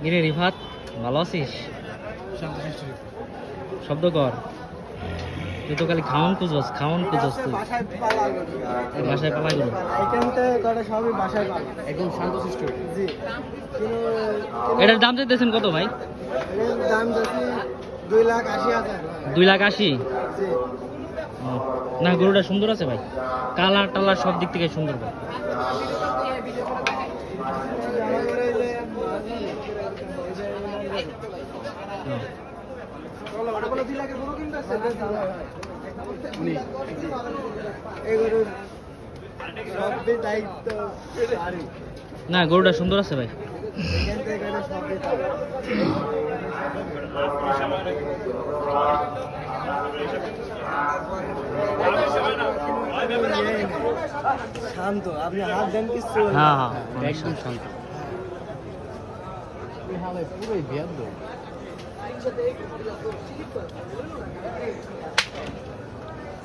গিরে রিফাত, ভালো আছিস? শব্দ কর। তুই তো খালি খাওন খুঁজস তুই। বাসায় পালা গরু। সবই বাসায় পালা। একদম শান্তশিষ্ট। জি। এটার দাম চাইতেছেন কত ভাই? এর দাম যাচ্ছে 2,80,000। 2,80,000? জি। না, গরুটা সুন্দর আছে ভাই, কালার টালার সব দিক থেকে সুন্দর ভাই। না, গরুটা সুন্দর আছে ভাই। শান্ত, আপনি হাত দেন কিছু। হ্যাঁ হ্যাঁ, একদম শান্ত। পুরোই বিয়াদ।